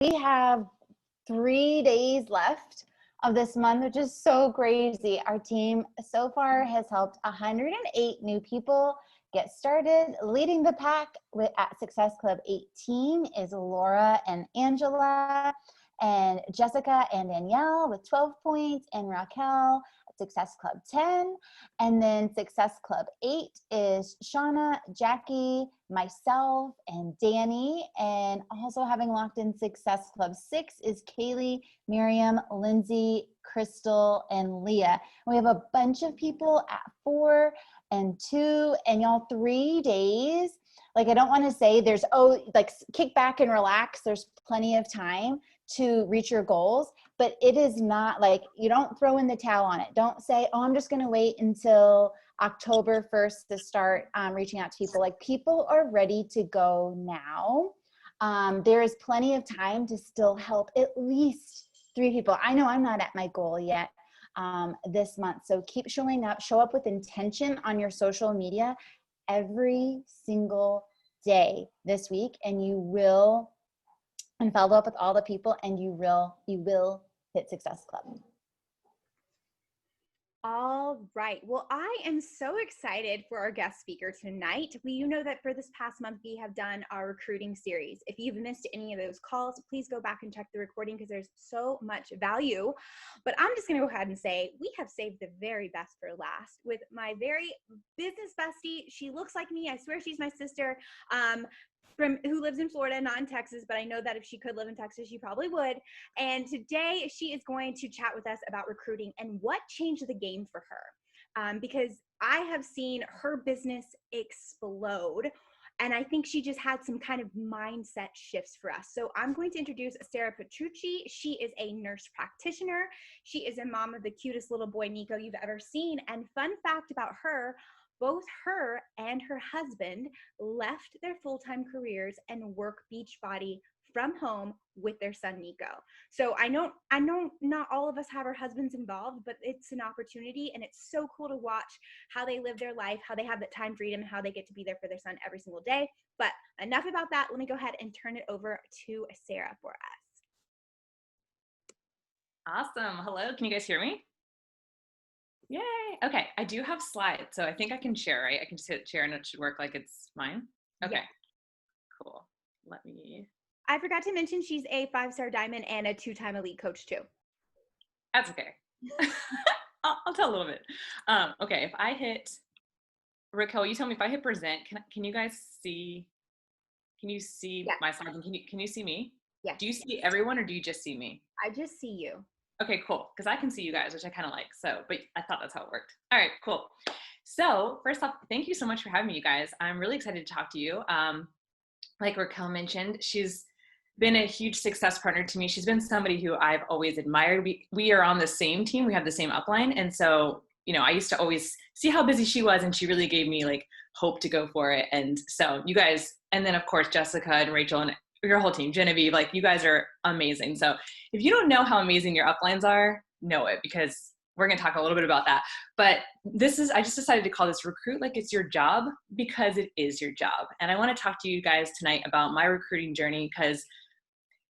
We have 3 days left of this month, which is so crazy. Our team so far has helped 108 new people get started. Leading the pack at Success Club 18 is Laura and Angela, and Jessica and Danielle with 12 points, and Raquel at Success Club 10. And then Success Club 8 is Shauna, Jackie, myself, and Danny. And also having locked in Success Club 6 is Kaylee, Miriam, Lindsay, Crystal, and Leah. We have a bunch of people at 4 and 2, and y'all 3 days. Like, I don't want to say there's, like, kick back and relax. There's plenty of time to reach your goals, but it is not like, you don't throw in the towel on it. Don't say, oh, I'm just going to wait until October 1st to start reaching out to people. Like, people are ready to go now. There is plenty of time to still help at least 3 people. I know I'm not at my goal yet this month. So keep showing up, show up with intention on your social media every single day this week, and you will, and follow up with all the people, and you will hit Success Club. All right. Well, I am so excited for our guest speaker tonight. You know that for this past month, we have done our recruiting series. If you've missed any of those calls, please go back and check the recording because there's so much value. But I'm just going to go ahead and say we have saved the very best for last with my very business bestie. She looks like me. I swear she's my sister. Who lives in Florida, not in Texas, but I know that if she could live in Texas, she probably would. And today she is going to chat with us about recruiting and what changed the game for her. Because I have seen her business explode, and I think she just had some kind of mindset shifts for us. So I'm going to introduce Sara Petrucci. She is a nurse practitioner. She is a mom of the cutest little boy, Nico, you've ever seen. And fun fact about her, both her and her husband left their full-time careers and work Beachbody from home with their son, Nico. So I know not all of us have our husbands involved, but it's an opportunity, and it's so cool to watch how they live their life, how they have that time freedom, how they get to be there for their son every single day. But enough about that. Let me go ahead and turn it over to Sara for us. Awesome. Hello. Can you guys hear me? Yay. Okay. I do have slides, so I think I can share, right? I can just hit share and it should work like it's mine. Okay. Yeah. Cool. Let me. I forgot to mention she's a 5-star diamond and a 2-time elite coach too. That's okay. I'll tell a little bit. Okay. If I hit, Raquel, you tell me if I hit present, can you guys see, can you see my slides? And can you see me? Yeah. Do you see everyone or do you just see me? I just see you. Okay, cool. Because I can see you guys, which I kind of like. So, but I thought that's how it worked. All right, cool. So first off, thank you so much for having me, you guys. I'm really excited to talk to you. Like Raquel mentioned, she's been a huge success partner to me. She's been somebody who I've always admired. We are on the same team. We have the same upline. And so, you know, I used to always see how busy she was, and she really gave me like hope to go for it. And so you guys, and then of course, Jessica and Rachel and your whole team, Genevieve, like you guys are amazing. So if you don't know how amazing your uplines are, know it, because we're going to talk a little bit about that. But I just decided to call this Recruit Like It's Your Job, because it is your job. And I want to talk to you guys tonight about my recruiting journey, because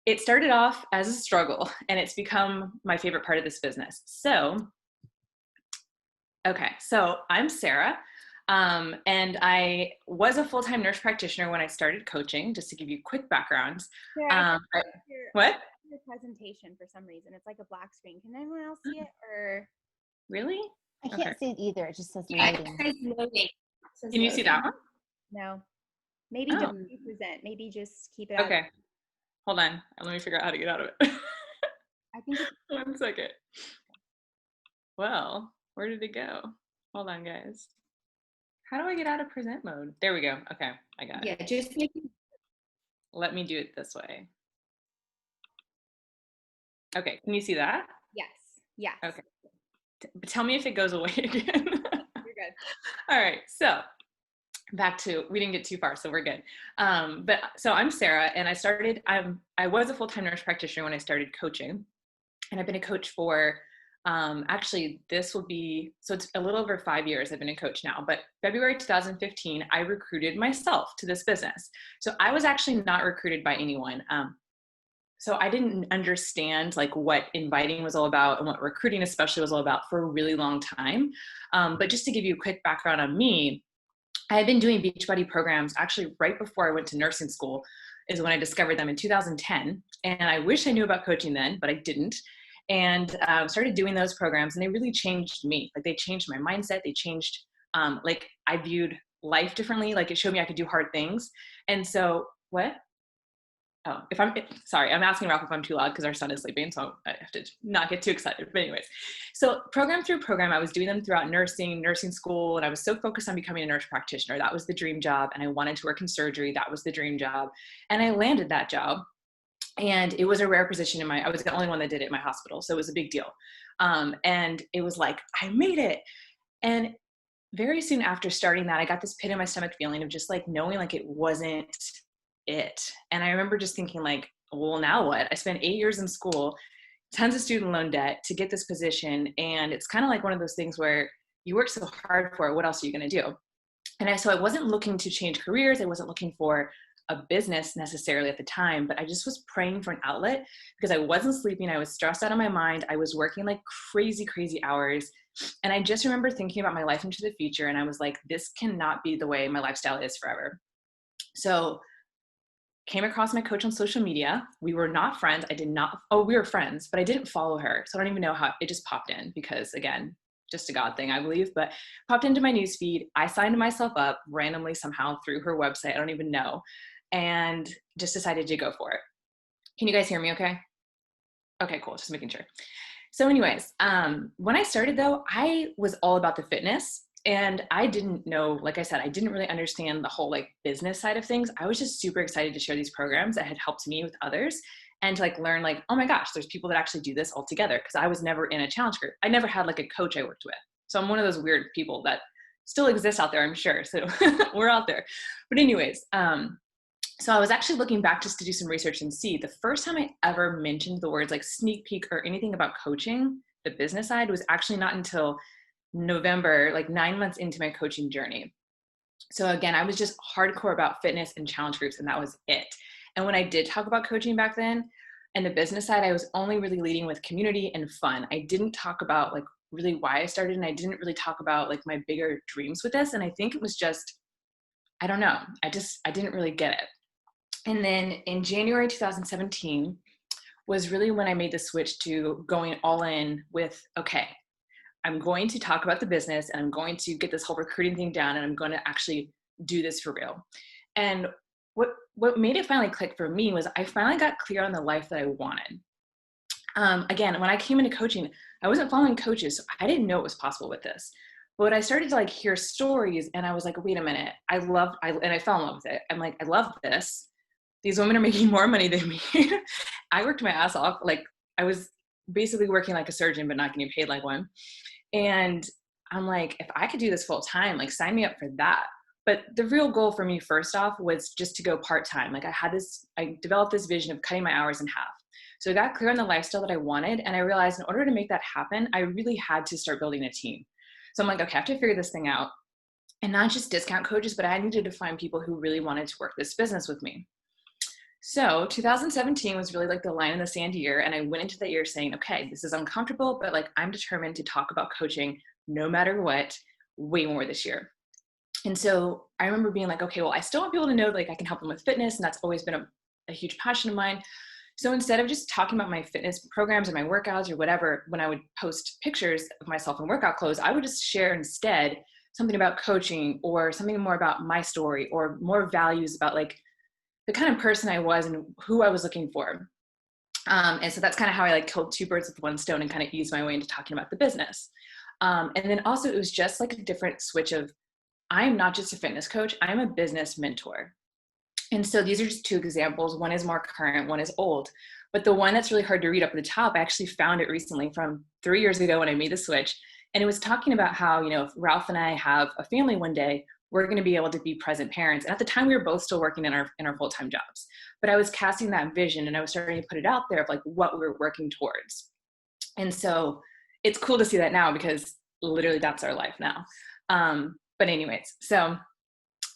it started off as a struggle and it's become my favorite part of this business. So, okay, so I'm Sara. And I was a full-time nurse practitioner when I started coaching, just to give you a quick background. What? Your presentation for some reason. It's like a black screen. Can anyone else see it? Or really? I can't see it either. It just says loading. Can you see that one? No. Maybe don't present. Maybe just keep it out. Okay. Hold on. Let me figure out how to get out of it. I think it's 1 second. Well, where did it go? Hold on, guys. How do I get out of present mode? There we go. Okay, I got it. Yeah, just make it. Let me do it this way. Okay, can you see that? Yes. Yeah. Okay. Tell me if it goes away again. You're good. All right, so back to, we didn't get too far, so we're good. But so I'm Sara, and I was a full-time nurse practitioner when I started coaching, and I've been a coach for actually this will be, so it's a little over 5 years I've been a coach now, but February 2015, I recruited myself to this business. So I was actually not recruited by anyone. so I didn't understand like what inviting was all about and what recruiting especially was all about for a really long time. But just to give you a quick background on me, I had been doing Beachbody programs actually right before I went to nursing school is when I discovered them in 2010. And I wish I knew about coaching then, but I didn't. And started doing those programs, and they really changed me. Like they changed my mindset. They changed, like I viewed life differently. Like it showed me I could do hard things. And so what? Oh, sorry, I'm asking Ralph if I'm too loud because our son is sleeping, so I have to not get too excited. But anyways, so program through program, I was doing them throughout nursing school, and I was so focused on becoming a nurse practitioner. That was the dream job, and I wanted to work in surgery. That was the dream job, and I landed that job. And it was a rare position I was the only one that did it in my hospital, so it was a big deal. And it was like, I made it. And very soon after starting that, I got this pit in my stomach feeling of just like knowing like it wasn't it. And I remember just thinking like, well, now what? I spent 8 years in school, tons of student loan debt to get this position. And it's kind of like one of those things where you work so hard for it, what else are you going to do? And so I wasn't looking to change careers. I wasn't looking for a business necessarily at the time, but I just was praying for an outlet because I wasn't sleeping. I was stressed out of my mind. I was working like crazy hours. And I just remember thinking about my life into the future. And I was like, this cannot be the way my lifestyle is forever. So came across my coach on social media. We were not friends. We were friends, but I didn't follow her. So I don't even know how it just popped in because again, just a God thing, I believe, but popped into my newsfeed. I signed myself up randomly somehow through her website. I don't even know. And just decided to go for it. Can you guys hear me okay? Okay, cool. Just making sure. So anyways, when I started though, I was all about the fitness. And I didn't know, like I said, I didn't really understand the whole like business side of things. I was just super excited to share these programs that had helped me with others and to like learn like, oh my gosh, there's people that actually do this all together. Cause I was never in a challenge group. I never had like a coach I worked with. So I'm one of those weird people that still exists out there, I'm sure. So we're out there. But anyways, so I was actually looking back just to do some research and see the first time I ever mentioned the words like sneak peek or anything about coaching, the business side, was actually not until November, like 9 months into my coaching journey. So again, I was just hardcore about fitness and challenge groups, and that was it. And when I did talk about coaching back then and the business side, I was only really leading with community and fun. I didn't talk about like really why I started, and I didn't really talk about like my bigger dreams with this. And I think it was just, I don't know. I didn't really get it. And then in January 2017 was really when I made the switch to going all in with, okay, I'm going to talk about the business and I'm going to get this whole recruiting thing down and I'm going to actually do this for real. And what made it finally click for me was I finally got clear on the life that I wanted. Again, when I came into coaching, I wasn't following coaches. So I didn't know it was possible with this. But I started to like hear stories and I was like, wait a minute, and I fell in love with it. I'm like, I love this. These women are making more money than me. I worked my ass off. Like I was basically working like a surgeon, but not getting paid like one. And I'm like, if I could do this full time, like sign me up for that. But the real goal for me, first off, was just to go part-time. Like I developed this vision of cutting my hours in half. So I got clear on the lifestyle that I wanted. And I realized in order to make that happen, I really had to start building a team. So I'm like, okay, I have to figure this thing out. And not just discount coaches, but I needed to find people who really wanted to work this business with me. So 2017 was really like the line in the sand year. And I went into the year saying, okay, this is uncomfortable, but like I'm determined to talk about coaching no matter what, way more this year. And so I remember being like, okay, well, I still want people to know like I can help them with fitness. And that's always been a huge passion of mine. So instead of just talking about my fitness programs or my workouts or whatever, when I would post pictures of myself in workout clothes, I would just share instead something about coaching or something more about my story or more values about like the kind of person I was and who I was looking for. And so that's kind of how I like killed two birds with one stone and kind of eased my way into talking about the business. And then also it was just like a different switch of, I'm not just a fitness coach, I'm a business mentor. And so these are just two examples. One is more current, one is old. But the one that's really hard to read up at the top, I actually found it recently from 3 years ago when I made the switch. And it was talking about how, you know, if Ralph and I have a family one day, we're going to be able to be present parents. And at the time we were both still working in our full-time jobs, but I was casting that vision and I was starting to put it out there of like what we were working towards. And so it's cool to see that now because literally that's our life now. But anyways, so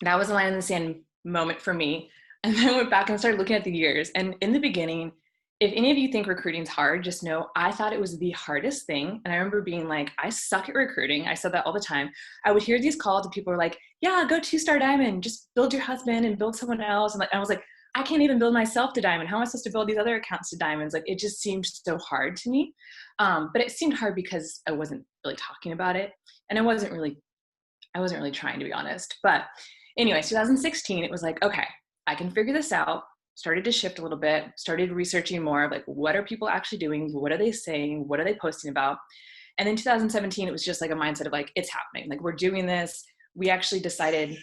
that was a line in the sand moment for me. And then I went back and started looking at the years. And in the beginning, if any of you think recruiting's hard, just know I thought it was the hardest thing. And I remember being like, I suck at recruiting. I said that all the time. I would hear these calls and people were like, yeah, go 2-star diamond, just build your husband and build someone else. And like, I was like, I can't even build myself to diamond. How am I supposed to build these other accounts to diamonds? Like, it just seemed so hard to me. But it seemed hard because I wasn't really talking about it. And I wasn't really trying, to be honest. But anyway, 2016, it was like, okay, I can figure this out. Started to shift a little bit, started researching more of like, what are people actually doing? What are they saying? What are they posting about? And then 2017, it was just like a mindset of like, it's happening. Like, we're doing this. We actually decided,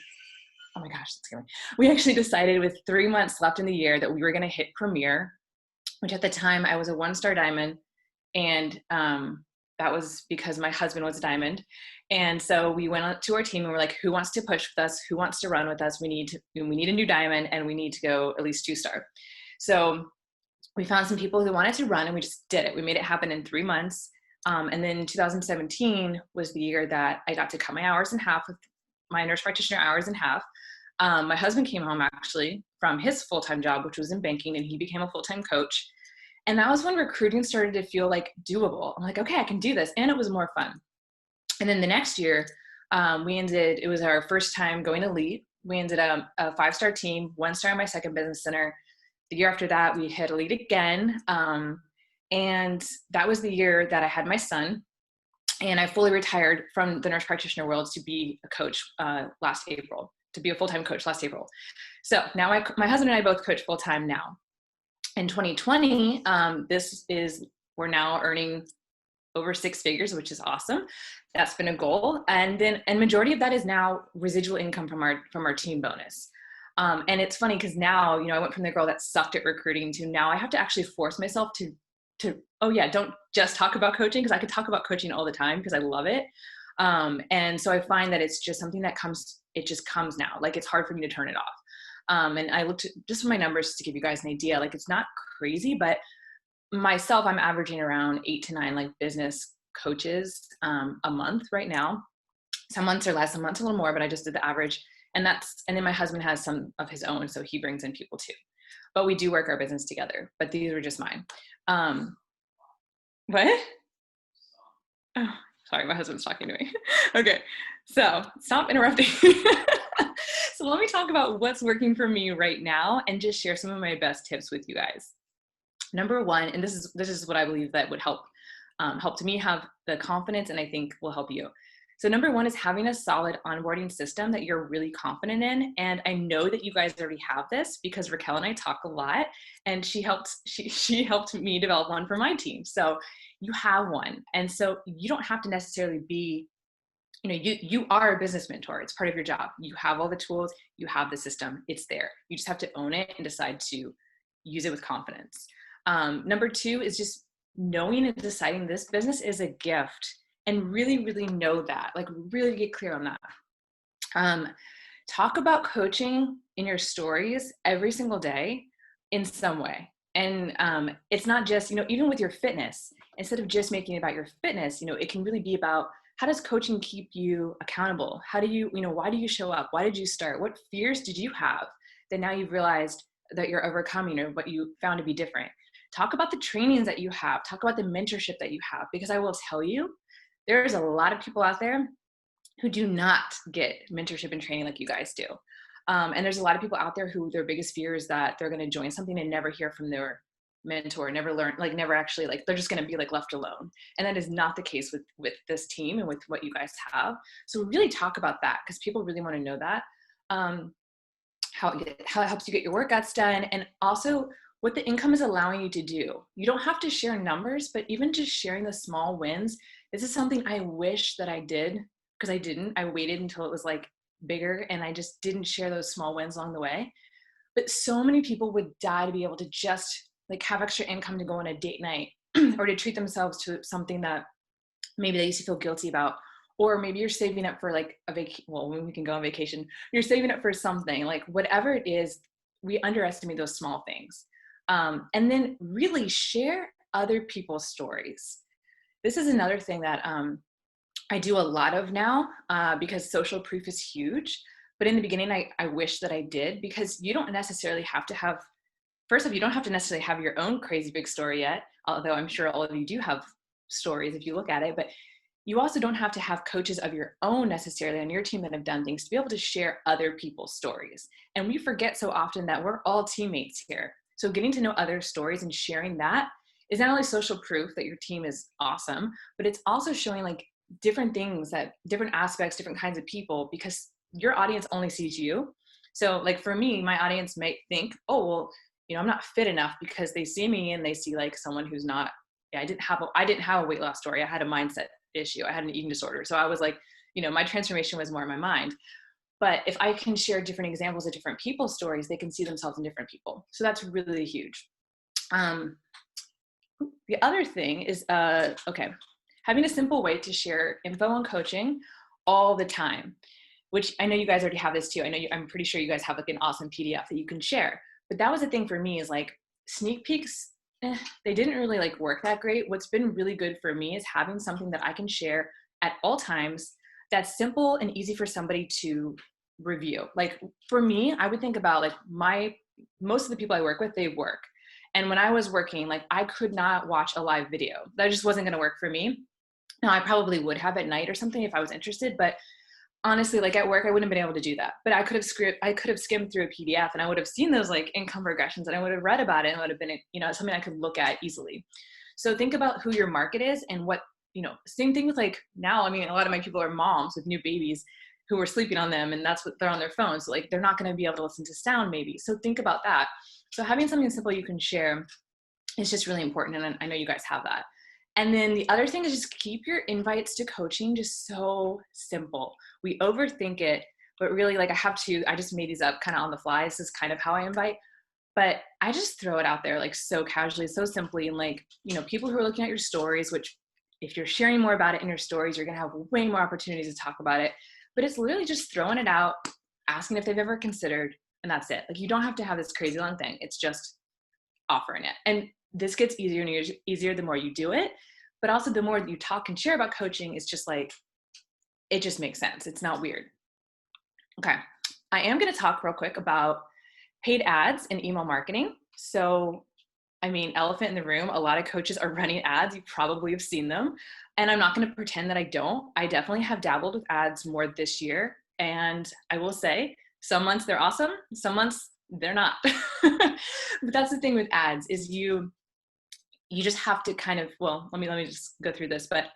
oh my gosh, that's scary. We actually decided with 3 months left in the year that we were going to hit Premier, which at the time I was a 1-star diamond. And that was because my husband was a diamond. And so we went out to our team and we're like, who wants to push with us? Who wants to run with us? We need a new diamond, and we need to go at least 2-star. So we found some people who wanted to run, and we just did it. We made it happen in 3 months. And then 2017 was the year that I got to cut my hours in half, with my nurse practitioner hours in half. My husband came home actually from his full-time job, which was in banking, and he became a full-time coach. And that was when recruiting started to feel like doable. I'm like, okay, I can do this. And it was more fun. And then the next year, it was our first time going elite. We ended up a 5-star team, 1-star in my second business center. The year after that, we hit elite again. And that was the year that I had my son. And I fully retired from the nurse practitioner world to be a coach last April, to be a full-time coach last April. So now my husband and I both coach full-time now. In 2020, we're now earning over 6 figures, which is awesome. That's been a goal. And majority of that is now residual income from our team bonus. And it's funny because now, I went from the girl that sucked at recruiting to now I have to actually force myself to oh yeah, don't just talk about coaching, because I could talk about coaching all the time because I love it. And so I find that it's just something that just comes now. Like, it's hard for me to turn it off. And I looked at just my numbers to give you guys an idea. Like, it's not crazy, but myself, I'm averaging around 8 to 9 like business coaches a month right now. Some months are less, some months a little more, but I just did the average. And then my husband has some of his own, so he brings in people too. But we do work our business together. But these were just mine. What? Oh, sorry, my husband's talking to me. Okay, so stop interrupting. So let me talk about what's working for me right now and just share some of my best tips with you guys. Number one, and this is what I believe that would help to me have the confidence, and I think will help you. So number one is having a solid onboarding system that you're really confident in. And I know that you guys already have this because Raquel and I talk a lot, and she helped me develop one for my team. So you have one. And so you don't have to necessarily be, you are a business mentor. It's part of your job. You have all the tools, you have the system, it's there. You just have to own it and decide to use it with confidence. Number two is just knowing and deciding this business is a gift, and really, really know that, like, really get clear on that. Talk about coaching in your stories every single day in some way. And it's not just, even with your fitness, instead of just making it about your fitness, it can really be about, how does coaching keep you accountable? How do you, why do you show up? Why did you start? What fears did you have that now you've realized that you're overcoming, or what you found to be different? Talk about the trainings that you have. Talk about the mentorship that you have, because I will tell you, there's a lot of people out there who do not get mentorship and training like you guys do. And there's a lot of people out there who their biggest fear is that they're going to join something and never hear from their mentor, never learn, never actually, they're just going to be left alone. And that is not the case with this team and with what you guys have. So really talk about that, because people really want to know that, how it helps you get your workouts done, and also what the income is allowing you to do. You don't have to share numbers, but even just sharing the small wins. This is something I wish that I did, because I didn't. I waited until it was bigger, and I just didn't share those small wins along the way. But so many people would die to be able to just have extra income to go on a date night or to treat themselves to something that maybe they used to feel guilty about. Or maybe you're saving up for a vacation. Well, when we can go on vacation, you're saving up for something, whatever it is. We underestimate those small things. And then really share other people's stories. This is another thing that I do a lot of now, because social proof is huge. But in the beginning, I wish that I did, because you don't necessarily have to have first off, you don't have to necessarily have your own crazy big story yet, although I'm sure all of you do have stories if you look at it, but you also don't have to have coaches of your own necessarily on your team that have done things to be able to share other people's stories. And we forget so often that we're all teammates here. So getting to know other stories and sharing that is not only social proof that your team is awesome, but it's also showing like different things, that different aspects, different kinds of people, because your audience only sees you. So like for me, my audience might think, oh, well, I'm not fit enough, because they see me and they see like someone who's not, I didn't have a weight loss story. I had a mindset issue. I had an eating disorder. So I was like, my transformation was more in my mind. But if I can share different examples of different people's stories, they can see themselves in different people. So that's really huge. The other thing is, having a simple way to share info on coaching all the time, which I know you guys already have this too. I'm pretty sure you guys have like an awesome PDF that you can share. But that was the thing for me, is like sneak peeks, they didn't really like work that great. What's been really good for me is having something that I can share at all times that's simple and easy for somebody to review. Like for me, I would think about like most of the people I work with, they work. And when I was working, like I could not watch a live video. That just wasn't going to work for me. Now I probably would have at night or something if I was interested, but honestly, like at work, I wouldn't have been able to do that. But I could have skimmed through a PDF and I would have seen those like income regressions, and I would have read about it, and it would have been, something I could look at easily. So think about who your market is and what, same thing with like now, a lot of my people are moms with new babies who are sleeping on them, and that's what they're on their phones. So like they're not going to be able to listen to sound maybe. So think about that. So having something simple you can share is just really important. And I know you guys have that. And then the other thing is just keep your invites to coaching just so simple. We overthink it, but really like I just made these up kind of on the fly. This is kind of how I invite, but I just throw it out there like so casually, so simply. And like, people who are looking at your stories, which if you're sharing more about it in your stories, you're going to have way more opportunities to talk about it, but it's literally just throwing it out, asking if they've ever considered, and that's it. Like you don't have to have this crazy long thing. It's just offering it. And this gets easier and easier the more you do it, but also the more you talk and share about coaching, it's just like, it just makes sense. It's not weird. Okay. I am going to talk real quick about paid ads and email marketing. So, elephant in the room, a lot of coaches are running ads. You probably have seen them. And I'm not going to pretend that I don't. I definitely have dabbled with ads more this year. And I will say, some months they're awesome. Some months they're not. But that's the thing with ads, is you just have to kind of, well, let me just go through this. But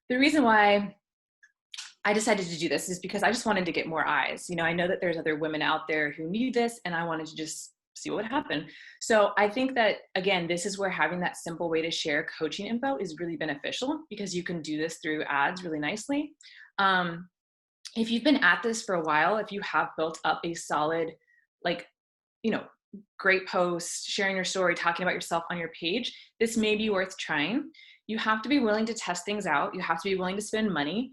the reason why I decided to do this is because I just wanted to get more eyes. I know that there's other women out there who need this, and I wanted to just see what would happen. So I think that, again, this is where having that simple way to share coaching info is really beneficial, because you can do this through ads really nicely. If you've been at this for a while, if you have built up a solid, great post, sharing your story, talking about yourself on your page, this may be worth trying. You have to be willing to test things out. You have to be willing to spend money.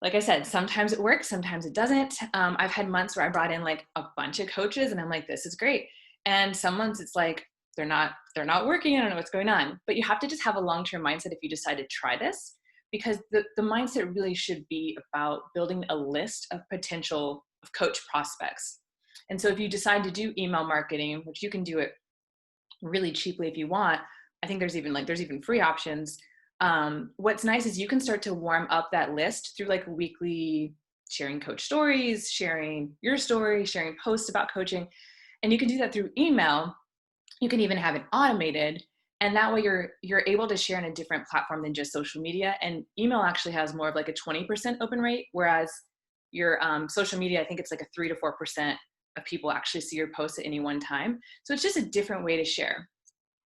Like I said, sometimes it works, sometimes it doesn't. I've had months where I brought in like a bunch of coaches and I'm like, this is great. And some months it's like, they're not working. I don't know what's going on. But you have to just have a long-term mindset if you decide to try this, because the mindset really should be about building a list of potential of coach prospects. And so if you decide to do email marketing, which you can do it really cheaply if you want, I think there's even free options. What's nice is you can start to warm up that list through like weekly sharing coach stories, sharing your story, sharing posts about coaching. And you can do that through email. You can even have it automated. And that way you're able to share on a different platform than just social media. And email actually has more of like a 20% open rate, whereas your social media, I think it's like a 3 to 4% of people actually see your posts at any one time. So it's just a different way to share.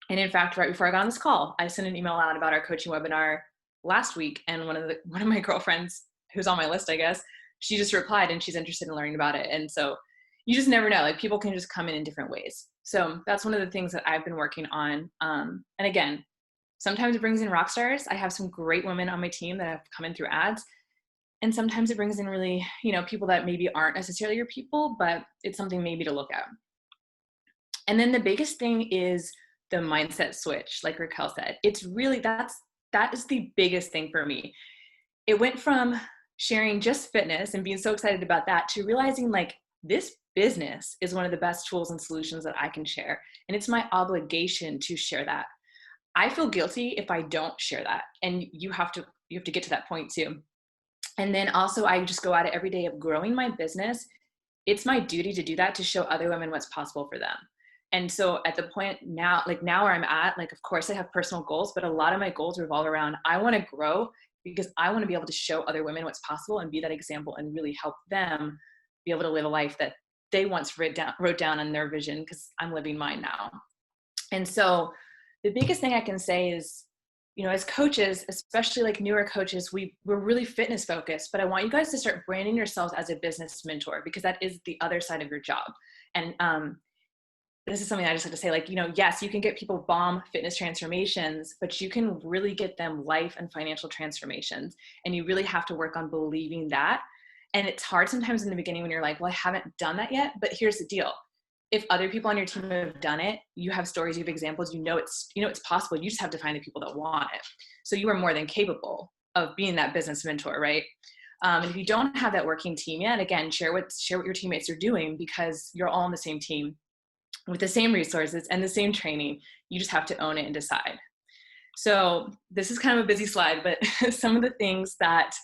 And in fact, right before I got on this call, I sent an email out about our coaching webinar last week. And one of my girlfriends who's on my list, I guess, she just replied and she's interested in learning about it. And so you just never know, like people can just come in different ways. So that's one of the things that I've been working on. And again, sometimes it brings in rock stars. I have some great women on my team that have come in through ads. And sometimes it brings in really, people that maybe aren't necessarily your people, but it's something maybe to look at. And then the biggest thing is the mindset switch, like Raquel said. It's really, that is the biggest thing for me. It went from sharing just fitness and being so excited about that to realizing like this business is one of the best tools and solutions that I can share. And it's my obligation to share that. I feel guilty if I don't share that. And you have to get to that point too. And then also I just go at it every day of growing my business. It's my duty to do that, to show other women what's possible for them. And so at the point now, like now where I'm at, like, of course I have personal goals, but a lot of my goals revolve around, I want to grow because I want to be able to show other women what's possible and be that example and really help them be able to live a life that they once wrote down on their vision, because I'm living mine now. And so the biggest thing I can say is, you know, as coaches, especially like newer coaches, we're really fitness focused, but I want you guys to start branding yourselves as a business mentor, because that is the other side of your job. And this is something I just like to say, like, you know, yes, you can get people bomb fitness transformations, but you can really get them life and financial transformations. And you really have to work on believing that. And it's hard sometimes in the beginning when you're like, well, I haven't done that yet, but here's the deal. If other people on your team have done it, you have stories, you have examples, you know it's possible. You just have to find the people that want it. So you are more than capable of being that business mentor, right? And if you don't have that working team yet, again, share what your teammates are doing, because you're all on the same team with the same resources and the same training. You just have to own it and decide. So this is kind of a busy slide, but some of the things that,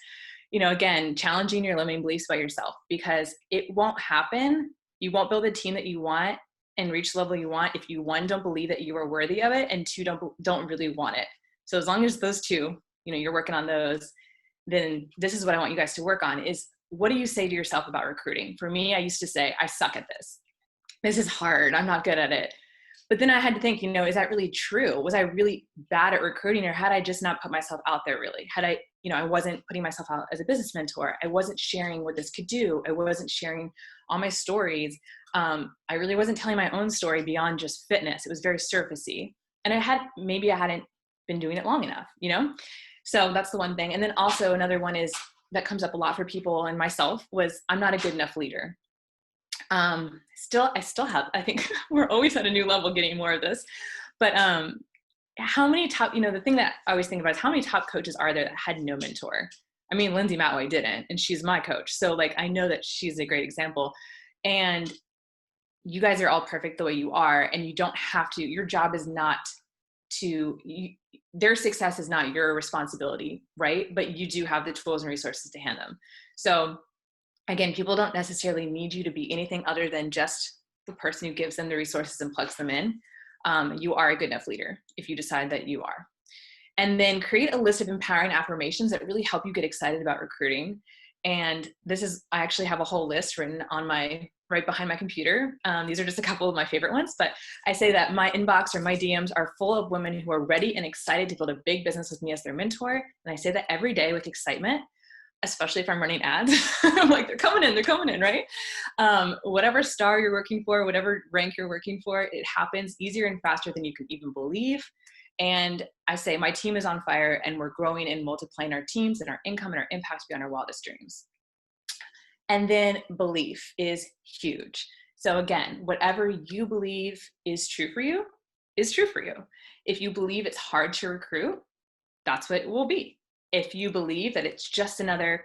you know, again, challenging your limiting beliefs by yourself, because it won't happen. You won't build a team that you want and reach the level you want if you, one, don't believe that you are worthy of it, and two, don't really want it. So as long as those two, you know, you're working on those, then this is what I want you guys to work on is, what do you say to yourself about recruiting? For me, I used to say, I suck at this. This is hard. I'm not good at it. But then I had to think, you know, is that really true? Was I really bad at recruiting, or had I just not put myself out there really? Had I, you know, I wasn't putting myself out as a business mentor. I wasn't sharing what this could do. I wasn't sharing all my stories. I really wasn't telling my own story beyond just fitness. It was very surfacey. And maybe I hadn't been doing it long enough, you know? So that's the one thing. And then also another one is that comes up a lot for people and myself was, I'm not a good enough leader. I still have, I think we're always at a new level getting more of this, but how many top, you know, the thing that I always think about is how many top coaches are there that had no mentor? I mean, Lindsay Matway didn't, and she's my coach. So like, I know that she's a great example, and you guys are all perfect the way you are, and you don't have to, your job is not their success is not your responsibility, right? But you do have the tools and resources to hand them. So again, people don't necessarily need you to be anything other than just the person who gives them the resources and plugs them in. You are a good enough leader if you decide that you are. And then create a list of empowering affirmations that really help you get excited about recruiting. And I actually have a whole list written on right behind my computer. These are just a couple of my favorite ones, but I say that my inbox or my DMs are full of women who are ready and excited to build a big business with me as their mentor. And I say that every day with excitement, especially if I'm running ads. I'm like, they're coming in, right? Whatever star you're working for, whatever rank you're working for, it happens easier and faster than you can even believe. And I say, my team is on fire, and we're growing and multiplying our teams and our income and our impacts beyond our wildest dreams. And then belief is huge. So again, whatever you believe is true for you is true for you. If you believe it's hard to recruit, that's what it will be. If you believe that it's just another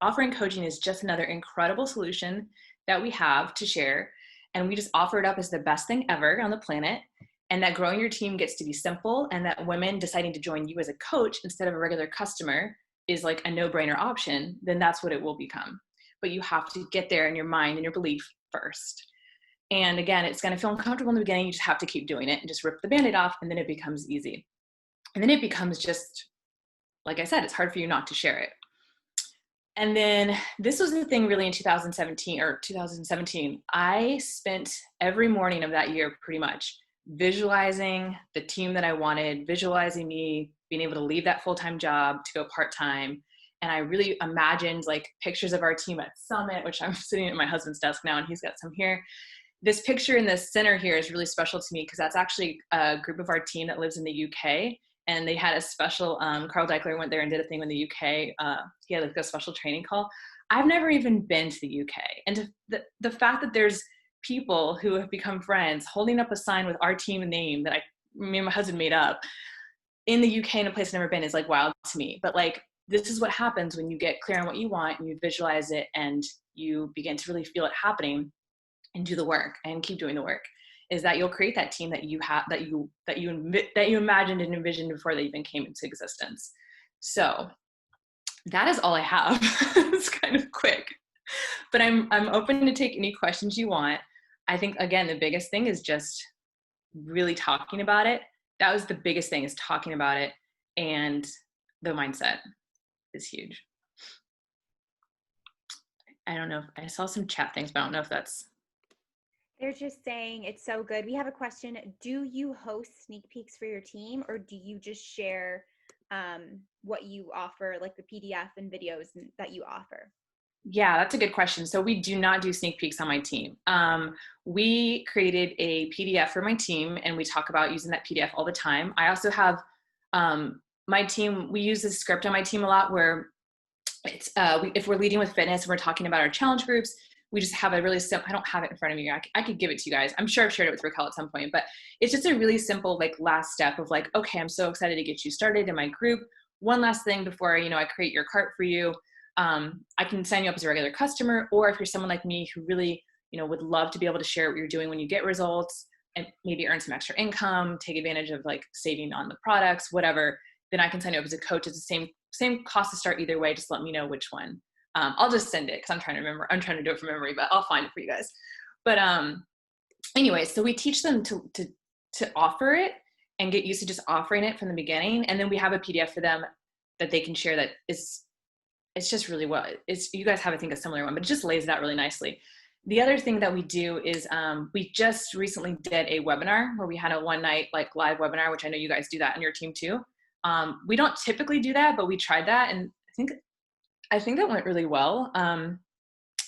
offering coaching is just another incredible solution that we have to share, and we just offer it up as the best thing ever on the planet, and that growing your team gets to be simple, and that women deciding to join you as a coach instead of a regular customer is like a no-brainer option, then that's what it will become. But you have to get there in your mind and your belief first. And again, it's going to feel uncomfortable in the beginning. You just have to keep doing it and just rip the Band-Aid off, and then it becomes easy. And then it becomes just, like I said, it's hard for you not to share it. And then this was the thing really in 2017. I spent every morning of that year pretty much visualizing the team that I wanted, visualizing me being able to leave that full-time job to go part-time. And I really imagined like pictures of our team at Summit, which I'm sitting at my husband's desk now, and he's got some here. This picture in the center here is really special to me because that's actually a group of our team that lives in the UK. And they had a special, Carl Deichler went there and did a thing in the UK. He had like a special training call. I've never even been to the UK. And the fact that there's people who have become friends holding up a sign with our team name that me and my husband made up in the UK in a place I've never been is like wild to me. But like, this is what happens when you get clear on what you want and you visualize it and you begin to really feel it happening. and do the work and keep doing the work, is that you'll create that team that you have, that you imagined and envisioned before they even came into existence. So that is all I have. It's kind of quick, but I'm open to take any questions you want. I think, again, the biggest thing is just really talking about it. That was the biggest thing, is talking about it, and the mindset is huge. I don't know if I saw some chat things, but I don't know if that's. They're just saying it's so good. We have a question. Do you host sneak peeks for your team, or do you just share what you offer, like the PDF and videos that you offer? Yeah, that's a good question. So we do not do sneak peeks on my team. We created a PDF for my team, and we talk about using that PDF all the time. I also have my team, we use this script on my team a lot, where it's if we're leading with fitness and we're talking about our challenge groups, we just have a really simple, I don't have it in front of me. I could give it to you guys. I'm sure I've shared it with Raquel at some point, but it's just a really simple, like, last step of like, okay, I'm so excited to get you started in my group. One last thing before, I create your cart for you. I can sign you up as a regular customer, or if you're someone like me who really, would love to be able to share what you're doing when you get results and maybe earn some extra income, take advantage of like saving on the products, whatever, then I can sign you up as a coach. It's the same cost to start either way. Just let me know which one. I'll just send it, because I'm trying to remember. I'm trying to do it from memory, but I'll find it for you guys. But anyway, so we teach them to offer it and get used to just offering it from the beginning. And then we have a PDF for them that they can share, that is, it's just really well, you guys have, I think, a similar one, but it just lays it out really nicely. The other thing that we do is we just recently did a webinar where we had a one night like live webinar, which I know you guys do that on your team too. We don't typically do that, but we tried that, and I think that went really well.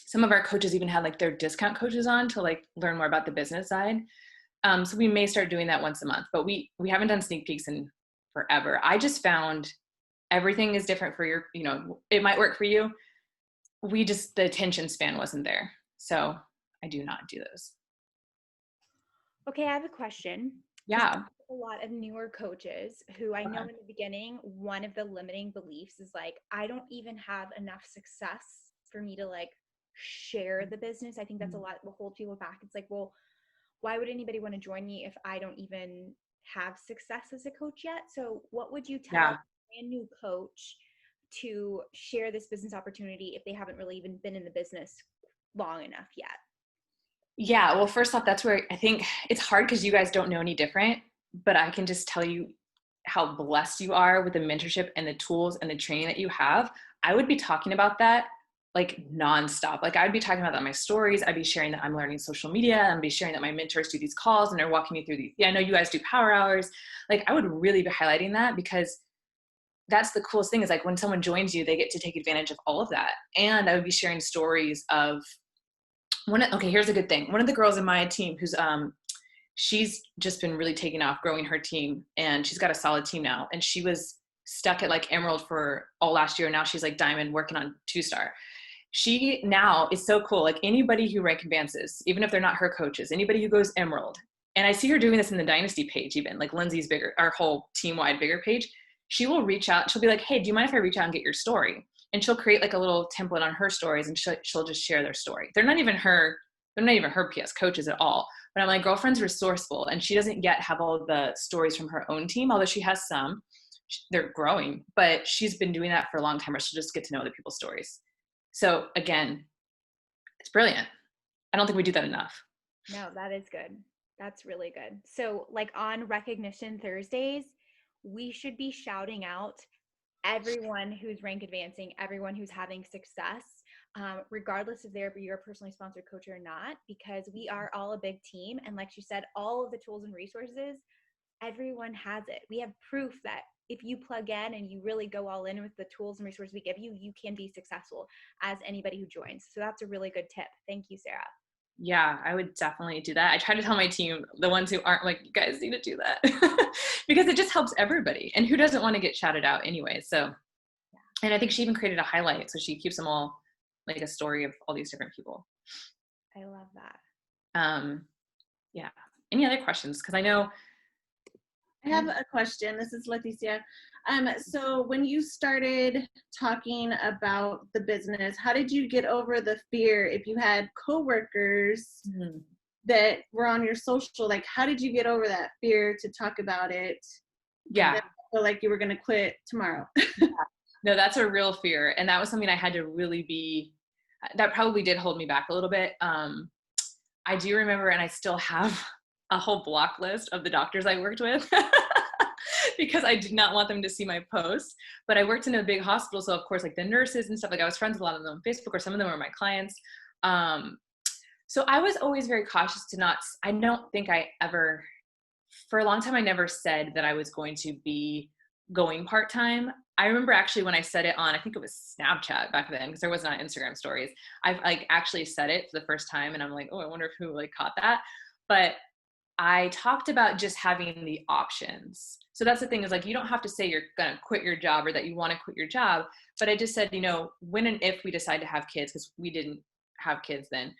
Some of our coaches even had like their discount coaches on to like learn more about the business side. So we may start doing that once a month, but we haven't done sneak peeks in forever. I just found everything is different for your, it might work for you. The attention span wasn't there. So I do not do those. Okay, I have a question. Yeah. A lot of newer coaches who I know in the beginning, one of the limiting beliefs is like, I don't even have enough success for me to like share the business. I think that's a lot what holds people back. It's like, well, why would anybody want to join me if I don't even have success as a coach yet? So what would you tell a brand new coach to share this business opportunity if they haven't really even been in the business long enough yet? Yeah, well, first off, that's where I think it's hard, because you guys don't know any different, but I can just tell you how blessed you are with the mentorship and the tools and the training that you have. I would be talking about that like nonstop. Like, I'd be talking about that in my stories. I'd be sharing that I'm learning social media. I'd be sharing that my mentors do these calls and they're walking me through these. Yeah, I know you guys do power hours. Like, I would really be highlighting that, because that's the coolest thing, is like when someone joins you, they get to take advantage of all of that. And I would be sharing stories of okay, here's a good thing. One of the girls in my team who's, she's just been really taking off, growing her team, and she's got a solid team now. And she was stuck at like Emerald for all last year. Now she's like Diamond, working on 2-star. She now is so cool. Like, anybody who rank advances, even if they're not her coaches, anybody who goes Emerald, and I see her doing this in the Dynasty page, even like Lindsay's bigger, our whole team-wide bigger page, she will reach out. She'll be like, hey, do you mind if I reach out and get your story? And she'll create like a little template on her stories, and she'll just share their story. They're not even her PS coaches at all. But I'm like, girlfriend's resourceful, and she doesn't yet have all of the stories from her own team, although she has some. They're growing, but she's been doing that for a long time, where she'll just get to know other people's stories. So again, it's brilliant. I don't think we do that enough. No, that is good. That's really good. So like on Recognition Thursdays, we should be shouting out everyone who's rank advancing, everyone who's having success, regardless if they're your personally sponsored coach or not, because we are all a big team. And like she said, all of the tools and resources, everyone has it. We have proof that if you plug in and you really go all in with the tools and resources we give you, you can be successful as anybody who joins. So that's a really good tip. Thank you, Sarah. Yeah, I would definitely do that. I try to tell my team, the ones who aren't, like, you guys need to do that because it just helps everybody. And who doesn't want to get shouted out anyway? So, and I think she even created a highlight. So she keeps them all like a story of all these different people. I love that. Yeah. Any other questions? Because I know I have a question. This is Leticia. So when you started talking about the business, how did you get over the fear if you had coworkers that were on your social? Like, how did you get over that fear to talk about it? Yeah. Feel like you were going to quit tomorrow. No, that's a real fear. And that was something I had to really that probably did hold me back a little bit. I do remember, and I still have a whole block list of the doctors I worked with because I did not want them to see my posts. But I worked in a big hospital, so of course, like the nurses and stuff, like I was friends with a lot of them on Facebook, or some of them were my clients. So I was always very cautious to not, I don't think I ever, for a long time, I never said that I was going to be going part-time. I remember actually when I said it on, I think it was Snapchat back then, because there was not Instagram stories. I've like actually said it for the first time, and I'm like, oh, I wonder if who like caught that. But I talked about just having the options. So that's the thing, is like, you don't have to say you're going to quit your job or that you want to quit your job. But I just said, you know, when and if we decide to have kids, because we didn't have kids then,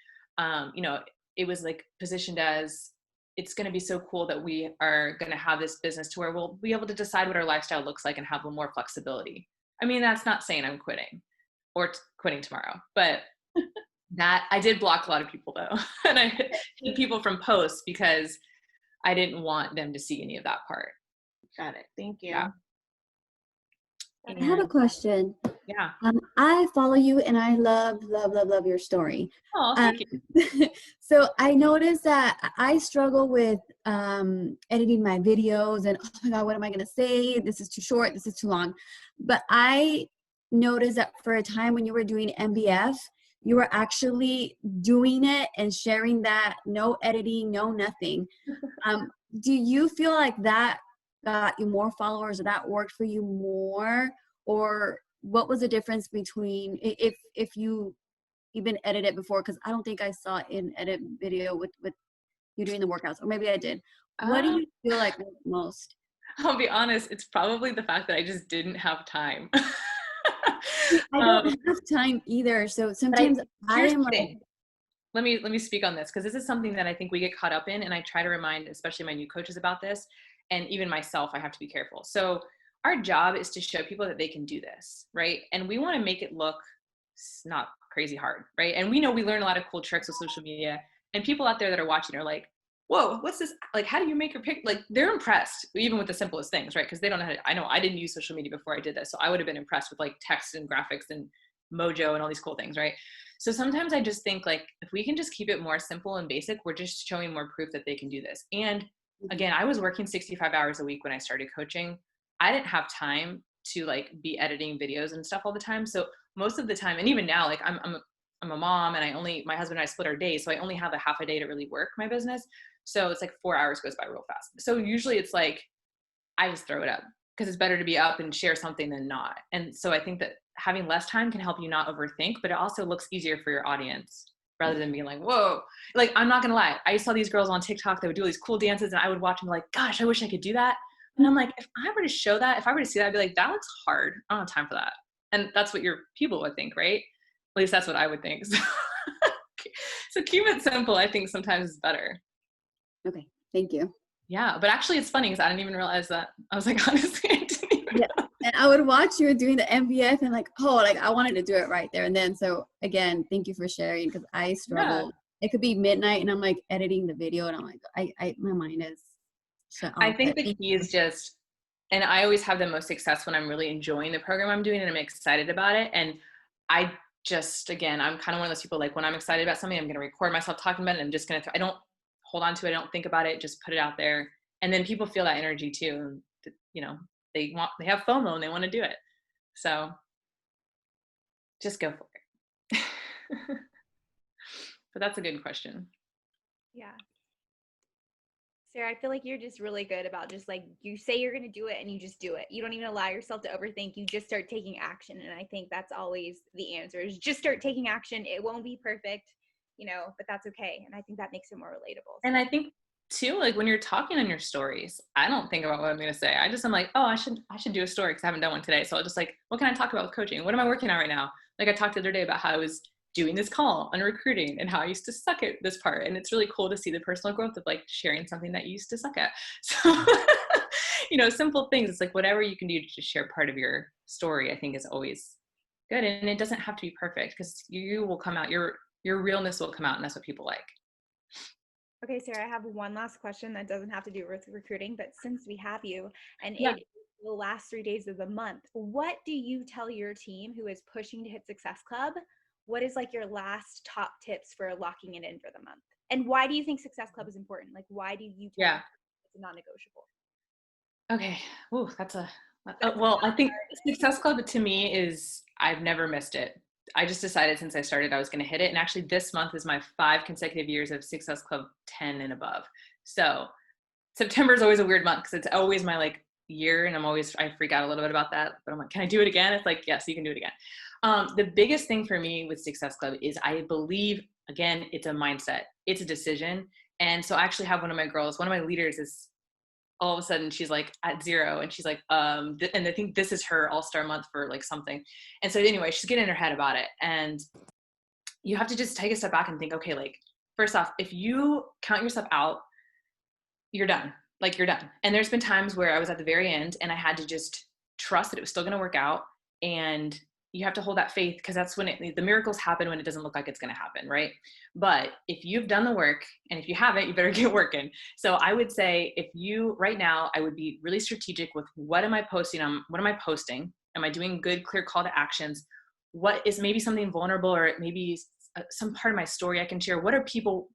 you know, it was like positioned as, it's going to be so cool that we are going to have this business to where we'll be able to decide what our lifestyle looks like and have more flexibility. I mean, that's not saying I'm quitting or quitting tomorrow, but that I did block a lot of people though. And I hid people from posts because I didn't want them to see any of that part. Got it. Thank you. Yeah. I have a question. Yeah. I follow you and I love your story. Oh, thank you. So I noticed that I struggle with editing my videos and, oh my God, what am I going to say? This is too short. This is too long. But I noticed that for a time when you were doing MBF, you were actually doing it and sharing that, no editing, no nothing. Do you feel like that got you more followers, or that worked for you more? Or what was the difference between, if you even edited before? Because I don't think I saw an edit video with you doing the workouts, or maybe I did. What do you feel like worked most? I'll be honest, it's probably the fact that I just didn't have time. I don't have time either. So sometimes I am like, let me speak on this, because this is something that I think we get caught up in, and I try to remind especially my new coaches about this, and even myself, I have to be careful. So our job is to show people that they can do this, right? And we want to make it look not crazy hard, right? And we know we learn a lot of cool tricks with social media, and people out there that are watching are like, whoa, what's this? Like, how do you make your pic? Like, they're impressed even with the simplest things, right? Because they don't know how to, I know I didn't use social media before I did this, so I would have been impressed with like text and graphics and Mojo and all these cool things, right? So sometimes I just think like, if we can just keep it more simple and basic, we're just showing more proof that they can do this. And again, I was working 65 hours a week when I started coaching. I didn't have time to like be editing videos and stuff all the time. So most of the time, and even now, like I'm a mom, and my husband and I split our days. So I only have a half a day to really work my business. So it's like 4 hours goes by real fast. So usually it's like, I just throw it up, because it's better to be up and share something than not. And so I think that having less time can help you not overthink, but it also looks easier for your audience, rather than being like, whoa, like, I'm not gonna lie. I saw these girls on TikTok that would do all these cool dances, and I would watch them like, gosh, I wish I could do that. And I'm like, if I were to show that, if I were to see that, I'd be like, that looks hard. I don't have time for that. And that's what your people would think, right? At least that's what I would think. So keep it simple, I think sometimes is better. okay, thank you. Yeah, but actually it's funny, because I didn't even realize that. I was like, honestly, I didn't even know. And I would watch you doing the MVF and like, oh, like I wanted to do it right there and then. So again, thank you for sharing, because I struggle. Yeah. It could be midnight and I'm like editing the video and I'm like, my mind is shut off. I think the key is just, and I always have the most success when I'm really enjoying the program I'm doing and I'm excited about it. And I just, again, I'm kind of one of those people, like when I'm excited about something, I'm going to record myself talking about it. And I'm just going to, I don't hold on to it. I don't think about it, just put it out there. And then people feel that energy too. You know, they have FOMO and they want to do it. So just go for it. But that's a good question. Yeah. Sarah, I feel like you're just really good about just like, you say you're going to do it and you just do it. You don't even allow yourself to overthink. You just start taking action. And I think that's always the answer, is just start taking action. It won't be perfect, you know, but that's okay. And I think that makes it more relatable. And I think too, like when you're talking on your stories, I don't think about what I'm going to say. I'm like, oh, I should do a story, because I haven't done one today. So I'll just like, what can I talk about with coaching? What am I working on right now? Like I talked the other day about how I was doing this call on recruiting and how I used to suck at this part. And it's really cool to see the personal growth of like sharing something that you used to suck at. So you know, simple things. It's like whatever you can do to just share part of your story, I think is always good. And it doesn't have to be perfect, because you will come out, your realness will come out, and that's what people like. Okay, Sarah, I have one last question that doesn't have to do with recruiting, but since we have you, and Yeah. it is the last 3 days of the month, what do you tell your team who is pushing to hit Success Club? What is like your last top tips for locking it in for the month? And why do you think Success Club is important? Like, why do you tell them it's a non-negotiable? Okay. Ooh, well, I think Success Club to me is, I've never missed it. I just decided since I started I was going to hit it. And actually this month is my 5 consecutive years of Success Club 10 and above. So September is always a weird month, because it's always my like year, and I freak out a little bit about that, but I'm like, can I do it again? It's like, yes, you can do it again. The biggest thing for me with Success Club is I believe, again, it's a mindset, it's a decision. And so I actually have one of my leaders is, all of a sudden she's like at 0, and she's like, and I think this is her all-star month for like something. And so anyway, she's getting in her head about it. And you have to just take a step back and think, okay, like, first off, if you count yourself out, you're done. Like, you're done. And there's been times where I was at the very end and I had to just trust that it was still going to work out. And you have to hold that faith, because that's when the miracles happen, when it doesn't look like it's going to happen, right? But if you've done the work, and if you haven't, you better get working. So I would say, right now, I would be really strategic with what am I posting on? What am I posting? Am I doing good, clear call to actions? What is maybe something vulnerable, or maybe some part of my story I can share? What do people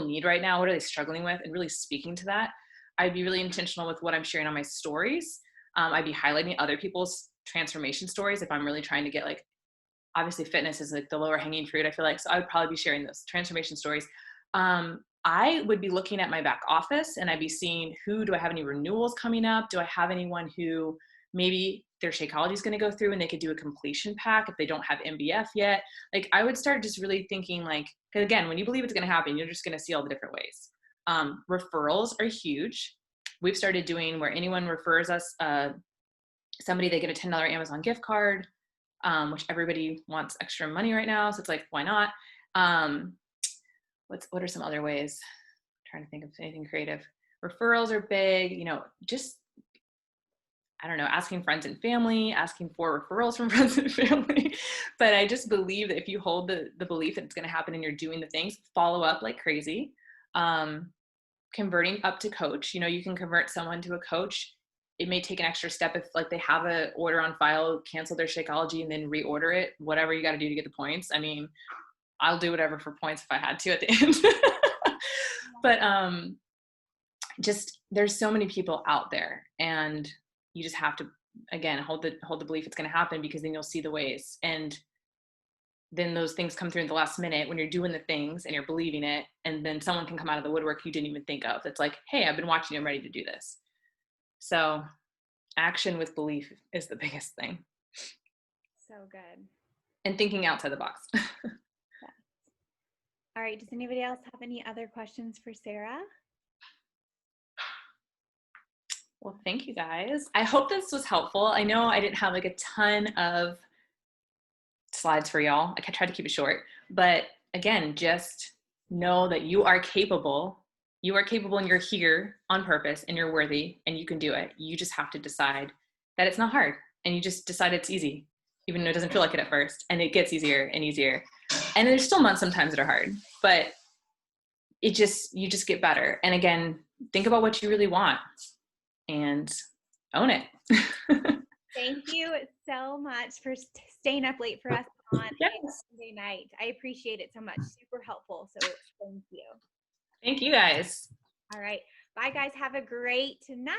need right now? What are they struggling with? And really speaking to that. I'd be really intentional with what I'm sharing on my stories. I'd be highlighting other people's transformation stories if I'm really trying to get, like, obviously fitness is like the lower hanging fruit, I feel like. So I would probably be sharing those transformation stories. I would be looking at my back office, and I'd be seeing, do I have any renewals coming up? Do I have anyone who maybe their Shakeology is going to go through and they could do a completion pack if they don't have MBF yet? Like, I would start just really thinking, like, because again, when you believe it's going to happen, you're just going to see all the different ways. Referrals are huge. We've started doing where anyone refers us somebody, they get a $10 Amazon gift card, which everybody wants extra money right now. So it's like, why not? What are some other ways? I'm trying to think of anything creative. Referrals are big, you know, just, I don't know, asking friends and family, asking for referrals from friends and family. But I just believe that if you hold the belief that it's going to happen and you're doing the things, follow up like crazy. Converting up to coach, you know, you can convert someone to a coach. It may take an extra step if, like, they have an order on file, cancel their Shakeology and then reorder it, whatever you got to do to get the points. I mean, I'll do whatever for points if I had to at the end. But just, there's so many people out there, and you just have to, again, hold the belief it's going to happen, because then you'll see the ways. And then those things come through in the last minute when you're doing the things and you're believing it. And then someone can come out of the woodwork you didn't even think of. It's like, hey, I've been watching you, I'm ready to do this. So action with belief is the biggest thing. So good. And thinking outside the box. Yes. All right. Does anybody else have any other questions for Sara? Well, thank you guys. I hope this was helpful. I know I didn't have like a ton of slides for y'all. I tried to keep it short, but again, just know that you are capable. You are capable, and you're here on purpose, and you're worthy, and you can do it. You just have to decide that it's not hard, and you just decide it's easy, even though it doesn't feel like it at first, and it gets easier and easier. And there's still months sometimes that are hard, but you just get better. And again, think about what you really want and own it. Thank you so much for staying up late for us on Sunday night. I appreciate it so much. Super helpful. So thank you. Thank you guys. All right. Bye, guys. Have a great night.